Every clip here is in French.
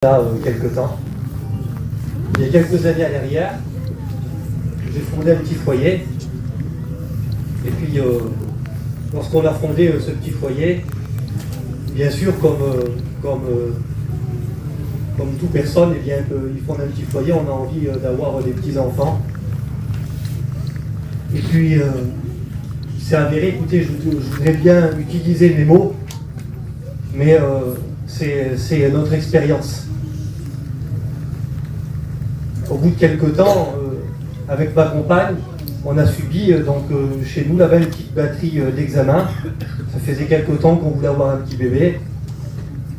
Là, quelques temps. Il y a quelques années à l'arrière, j'ai fondé un petit foyer. Et puis, lorsqu'on a fondé ce petit foyer, bien sûr, comme toute personne, eh bien, il fonde un petit foyer, on a envie d'avoir des petits-enfants. Et puis, c'est avéré, écoutez, je voudrais bien utiliser mes mots, mais c'est notre expérience. Au bout de quelques temps, avec ma compagne, on a subi chez nous là-bas une petite batterie d'examen. Ça faisait quelques temps qu'on voulait avoir un petit bébé.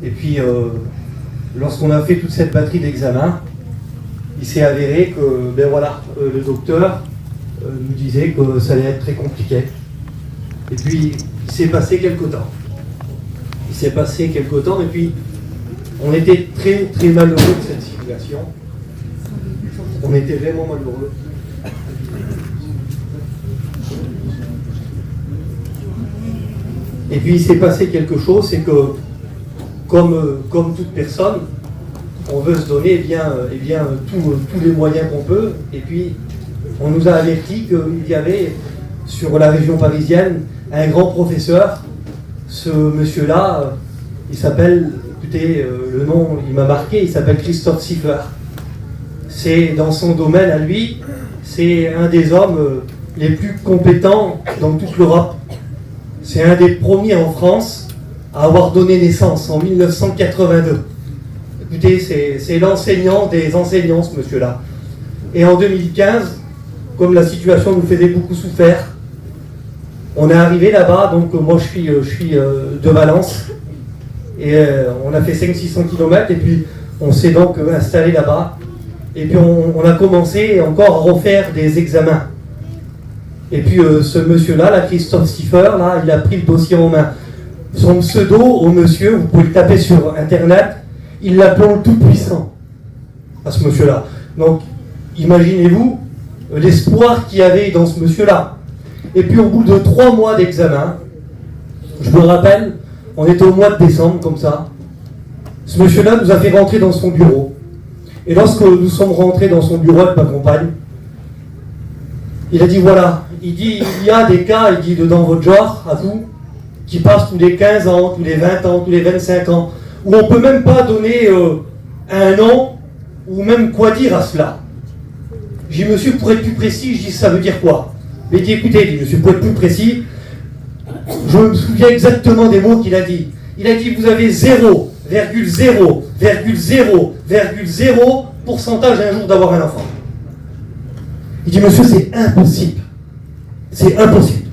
Et puis, lorsqu'on a fait toute cette batterie d'examen, il s'est avéré que le docteur nous disait que ça allait être très compliqué. Et puis, il s'est passé quelques temps. Et puis, on était très, très malheureux de cette situation. On était vraiment malheureux. Et puis il s'est passé quelque chose, c'est que comme toute personne, on veut se donner tous les moyens qu'on peut. Et puis on nous a averti qu'il y avait sur la région parisienne un grand professeur. Ce monsieur-là, il s'appelle, écoutez, le nom il m'a marqué, il s'appelle Christophe Siffler. C'est dans son domaine à lui, c'est un des hommes les plus compétents dans toute l'Europe. C'est un des premiers en France à avoir donné naissance en 1982. Écoutez, c'est l'enseignant des enseignants, ce monsieur-là. Et en 2015, comme la situation nous faisait beaucoup souffrir, on est arrivé là-bas, donc moi je suis de Valence, et on a fait 500-600 km, et puis on s'est donc installé là-bas. Et puis on a commencé encore à refaire des examens. Et puis ce monsieur-là, Christophe Siffler, là, il a pris le dossier en main. Son pseudo au monsieur, vous pouvez le taper sur internet, il l'appelait le tout-puissant, à ce monsieur-là. Donc imaginez-vous l'espoir qu'il y avait dans ce monsieur-là. Et puis au bout de 3 mois d'examen, je me rappelle, on était au mois de décembre comme ça, ce monsieur-là nous a fait rentrer dans son bureau. Et lorsque nous sommes rentrés dans son bureau avec ma compagne, il a dit voilà, il dit il y a des cas, il dit dans votre genre, à vous, qui passent tous les 15 ans, tous les 20 ans, tous les 25 ans, où on ne peut même pas donner un nom, ou même quoi dire à cela. J'ai dit monsieur, pour être plus précis, je dis ça veut dire quoi? Il dit écoutez, il dit monsieur, pour être plus précis, je me souviens exactement des mots qu'il a dit. Il a dit vous avez 0,0,0,0% un jour d'avoir un enfant. Il dit monsieur c'est impossible. C'est impossible.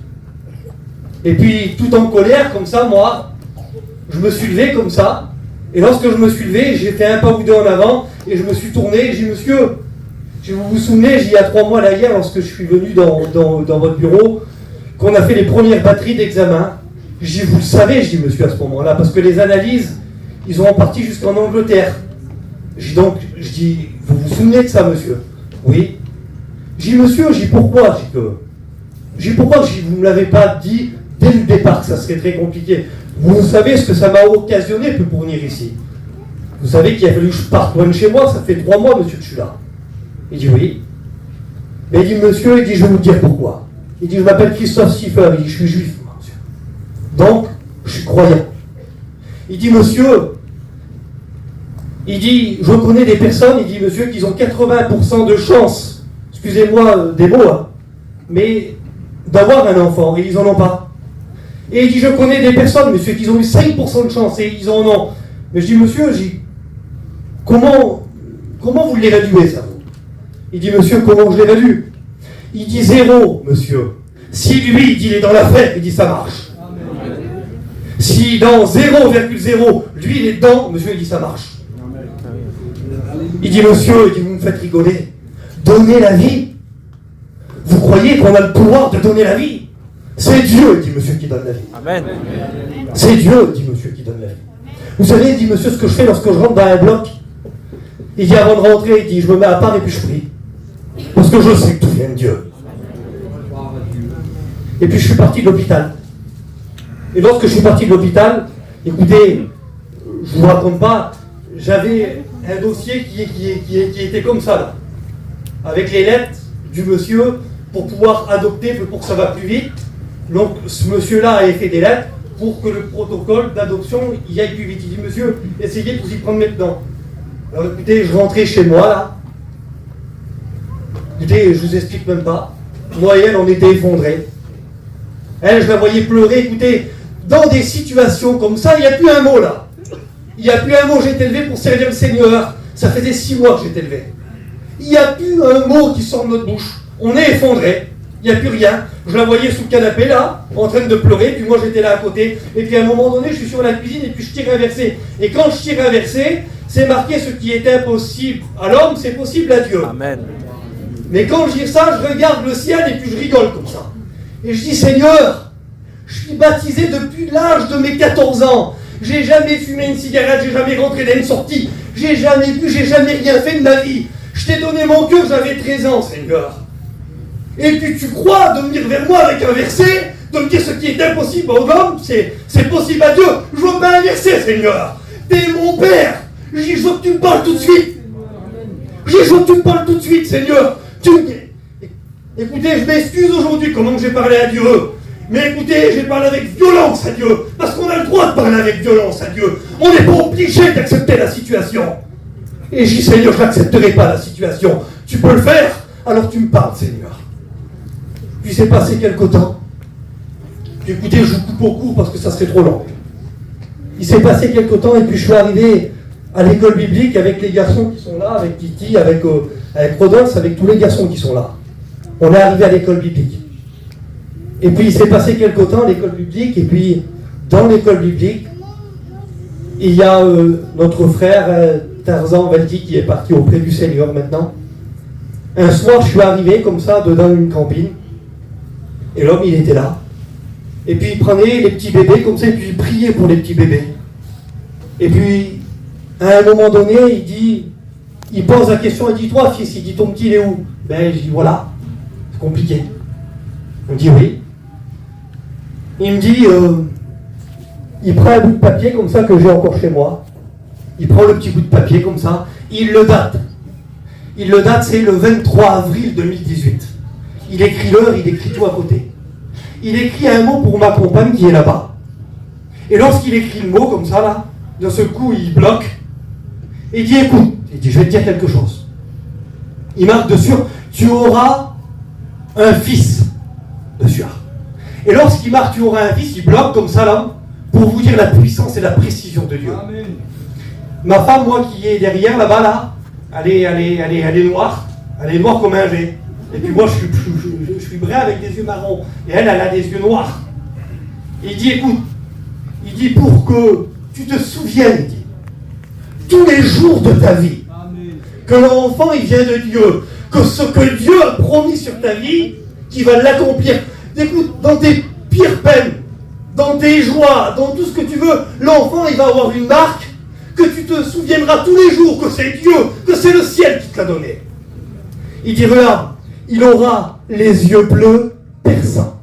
Et puis tout en colère comme ça, moi, je me suis levé comme ça. Et lorsque je me suis levé, j'ai fait un pas ou deux en avant et je me suis tourné et j'ai dit monsieur, vous vous souvenez, il y a 3 mois là hier, lorsque je suis venu dans votre bureau, qu'on a fait les premières batteries d'examen. J'ai dit vous le savez, je dis monsieur à ce moment-là, parce que les analyses, ils ont en partie jusqu'en Angleterre. Je dis, vous vous souvenez de ça, monsieur? Oui. J'ai dit, monsieur, j'ai dit, pourquoi? J'ai dit, pourquoi vous ne me l'avez pas dit dès le départ que ça serait très compliqué? Vous savez ce que ça m'a occasionné pour venir ici. Vous savez qu'il a fallu que je parte loin de chez moi, ça fait 3 mois, monsieur, que je suis là. Il dit, oui. Mais il dit, monsieur, je vais vous dire pourquoi. Il dit, je m'appelle Christophe Siffler, il dit, je suis juif, monsieur. Donc, je suis croyant. Il dit, monsieur, il dit, je connais des personnes, il dit, monsieur, qui ont 80% de chance, excusez-moi des mots, hein, mais d'avoir un enfant, et ils n'en ont pas. Et il dit, je connais des personnes, monsieur, qui ont eu 5% de chance, et ils en ont. Mais je dis, monsieur, comment vous l'évaluez, ça? Il dit, monsieur, comment je l'évalue? Il dit, 0, monsieur. Si lui, il dit, il est dans la fête, il dit, ça marche. Si dans 0,0, lui, il est dedans, monsieur, il dit, ça marche. Il dit, monsieur, il dit, vous me faites rigoler. Donner la vie? Vous croyez qu'on a le pouvoir de donner la vie? C'est Dieu, dit monsieur, qui donne la vie. Amen. C'est Dieu, dit monsieur, qui donne la vie. Vous savez, dit monsieur, ce que je fais lorsque je rentre dans un bloc, il dit, avant de rentrer, il dit, je me mets à part et puis je prie. Parce que je sais que tout vient de Dieu. Et puis je suis parti de l'hôpital. Et lorsque je suis parti de l'hôpital, écoutez, je ne vous raconte pas, j'avais un dossier qui était comme ça, là, avec les lettres du monsieur pour pouvoir adopter, pour que ça va plus vite. Donc ce monsieur-là a fait des lettres pour que le protocole d'adoption y aille plus vite. Il dit, monsieur, essayez de vous y prendre maintenant. Alors écoutez, je rentrais chez moi, là. Écoutez, je vous explique même pas. Moi et elle, on était effondrés. Elle, je la voyais pleurer. Écoutez, dans des situations comme ça, il n'y a plus un mot, là. Il n'y a plus un mot, j'ai été élevé pour servir le Seigneur. Ça faisait 6 mois que j'étais élevé. Il n'y a plus un mot qui sort de notre bouche. On est effondrés. Il n'y a plus rien. Je la voyais sous le canapé, là, en train de pleurer. Puis moi, j'étais là à côté. Et puis à un moment donné, je suis sur la cuisine et puis je tire un verset. Et quand je tire un verset, c'est marqué ce qui est impossible à l'homme, c'est possible à Dieu. Amen. Mais quand je dis ça, je regarde le ciel et puis je rigole comme ça. Et je dis, Seigneur, je suis baptisé depuis l'âge de mes 14 ans. J'ai jamais fumé une cigarette, j'ai jamais rentré dans une sortie. J'ai jamais bu, j'ai jamais rien fait de ma vie. Je t'ai donné mon cœur, j'avais 13 ans, Seigneur. Et puis tu crois de venir vers moi avec un verset, de me dire ce qui est impossible aux hommes, c'est possible à Dieu. Je veux pas un verset, Seigneur. T'es mon Père. Je dis, je veux que tu me parles tout de suite. Je dis, je veux que tu me parles tout de suite, Seigneur. Écoutez, je m'excuse aujourd'hui comment j'ai parlé à Dieu. Mais écoutez, j'ai parlé avec violence à Dieu. Parce qu'on a le droit de parler avec violence à Dieu. On n'est pas obligé d'accepter la situation. Et je dis, Seigneur, je n'accepterai pas la situation. Tu peux le faire, alors tu me parles, Seigneur. Puis c'est passé quelque temps. Puis écoutez, je coupe au cours parce que ça serait trop long. Il s'est passé quelque temps et puis je suis arrivé à l'école biblique avec les garçons qui sont là, avec Titi, avec Rodolphe, avec tous les garçons qui sont là. On est arrivé à l'école biblique. Et puis il s'est passé quelque temps à l'école biblique, et puis dans l'école biblique, il y a notre frère Tarzan Velti qui est parti auprès du Seigneur maintenant. Un soir, je suis arrivé comme ça, dedans une campine, et l'homme il était là. Et puis il prenait les petits bébés comme ça, et puis il priait pour les petits bébés. Et puis, à un moment donné, il pose la question, il dit, toi fils, il dit, ton petit il est où? Ben je dis, voilà, c'est compliqué. On dit oui. Il me dit, il prend un bout de papier comme ça que j'ai encore chez moi. Il prend le petit bout de papier comme ça, il le date. Il le date, c'est le 23 avril 2018. Il écrit l'heure, il écrit tout à côté. Il écrit un mot pour ma compagne qui est là-bas. Et lorsqu'il écrit le mot comme ça, là, de ce coup, il bloque. Et il dit, écoute, il dit, je vais te dire quelque chose. Il marque dessus, tu auras un fils dessus. Et lorsqu'il marque, tu auras un fils, il bloque comme ça, là, pour vous dire la puissance et la précision de Dieu. Amen. Ma femme, moi, qui est derrière, là-bas, là, elle est noire. Elle est noire comme un G. Et puis moi, je suis brun avec des yeux marrons. Et elle a des yeux noirs. Et il dit, écoute, il dit, pour que tu te souviennes, il dit, tous les jours de ta vie, amen, que l'enfant, il vient de Dieu, que ce que Dieu a promis sur ta vie, qu'il va l'accomplir. Écoute, dans tes pires peines, dans tes joies, dans tout ce que tu veux, l'enfant, il va avoir une marque, que tu te souviendras tous les jours que c'est Dieu, que c'est le ciel qui te l'a donné. Il dit, regarde, il aura les yeux bleus perçants.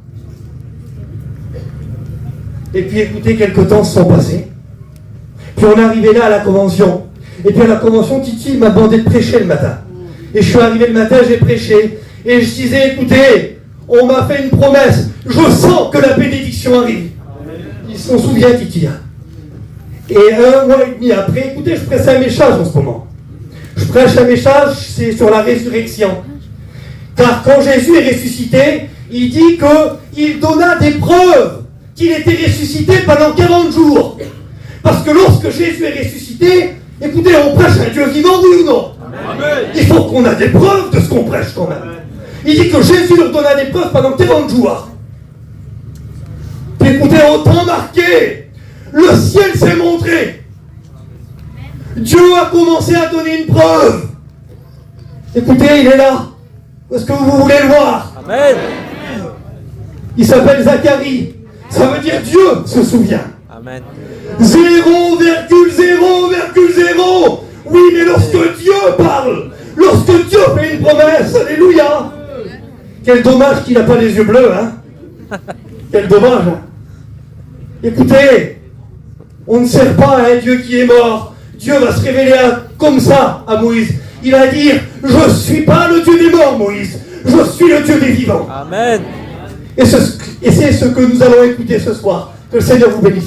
Et puis écoutez, quelques temps se sont passés. Puis on est arrivé là à la convention. Et puis à la convention, Titi m'a demandé de prêcher le matin. Et je suis arrivé le matin, j'ai prêché. Et je disais, écoutez, on m'a fait une promesse. Je sens que la bénédiction arrive. Il s'en souvient, Titi. Et 1 mois et demi après, écoutez, je prêche un message en ce moment. Je prêche un message, c'est sur la résurrection. Car quand Jésus est ressuscité, il dit qu'il donna des preuves qu'il était ressuscité pendant 40 jours. Parce que lorsque Jésus est ressuscité, écoutez, on prêche un Dieu vivant, oui ou non? Amen. Il faut qu'on ait des preuves de ce qu'on prêche quand même. Amen. Il dit que Jésus leur donna des preuves pendant 40 jours. Puis écoutez, au temps marqué, le ciel s'est montré. Dieu a commencé à donner une preuve. Écoutez, il est là. Est-ce que vous voulez le voir? Amen. Il s'appelle Zacharie. Ça veut dire Dieu se souvient. Amen. 0,0,0. Oui, mais lorsque Dieu parle, lorsque Dieu fait une promesse, alléluia. Quel dommage qu'il n'a pas les yeux bleus, hein. Quel dommage. Écoutez, on ne sert pas à un Dieu qui est mort, Dieu va se révéler comme ça à Moïse. Il va dire, je ne suis pas le Dieu des morts, Moïse. Je suis le Dieu des vivants. Amen. Et c'est ce que nous allons écouter ce soir. Que le Seigneur vous bénisse.